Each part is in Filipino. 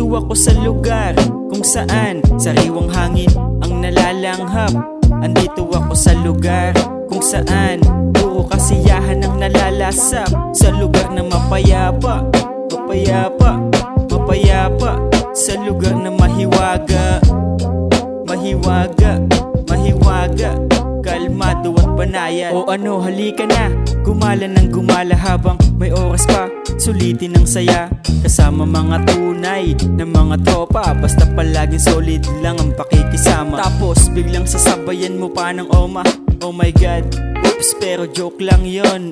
Andito ako sa lugar kung saan sariwang hangin ang nalalanghap. Andito ako sa lugar kung saan puro kasiyahan ang nalalasap. Sa lugar na mapayapa, mapayapa, mapayapa. Sa lugar na mahiwaga, mahiwaga, mahiwaga, kalmado at banayad. O ano, halika na, gumala ng gumala habang may oras pa. Sulitin ang saya kasama mga tunay na mga tropa. Basta palaging solid lang ang pakikisama. Tapos biglang sasabayan mo pa ng oma. Oh my god, oops, pero joke lang yon.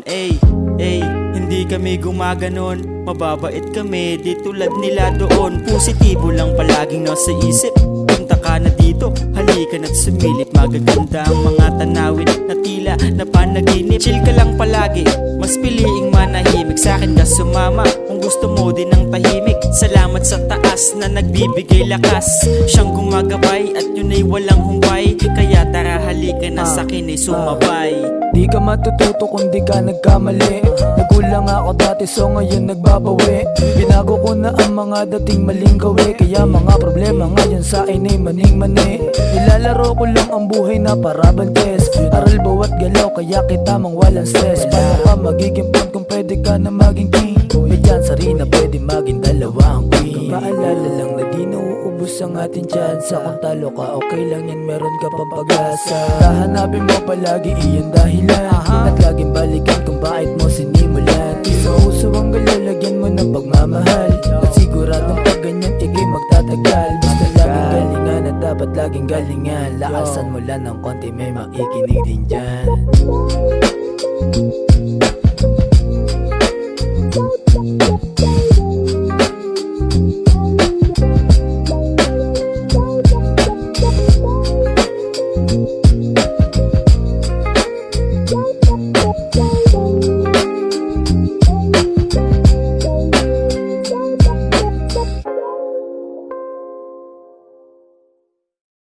Hindi kami gumaganon. Mababait kami, di tulad nila doon. Positibo lang palaging nasa isip. Punta ka na dito, halika na't sumilip. Magaganda ang mga tanawin na tila na panaginip. Chill ka lang palagi, mas piliing manahimik. Sa'kin ka sumama kung gusto mo din ng tahimik. Salamat sa taas na nagbibigay lakas. Siyang gumagabay at yun ay walang humpay. Kaya tara halika na sa'kin ay sumabay. Di ka matututo kung di ka nagkamali. Nagulang ako dati so ngayon nagbabawi. Binago ko na ang mga dating maling gawi. Kaya mga problema ngayon sa akin ay maning-mani. Nilalaro ko lang ang buhay na parabantes. Aral bawat galaw kaya kita mang walang stress. Paano ka magiging pawn kung pwede ka na maging king? May chance rin na pwede maging dalawa ang queen. Maalala lang na di nauubos ang ating chance. Kung talo ka okay lang yan, meron ka pang pag-asa. Hahanapin mo palagi iyon dahilan at laging balikan kung bakit mo sinimulan. Sa uso ang galalagyan mo ng pagmamahal at siguradong pag ganyan ikay magtatagal. Basta laging galingan at dapat laging galingan. Lakasan mo lang ng konti, may makikinig din dyan.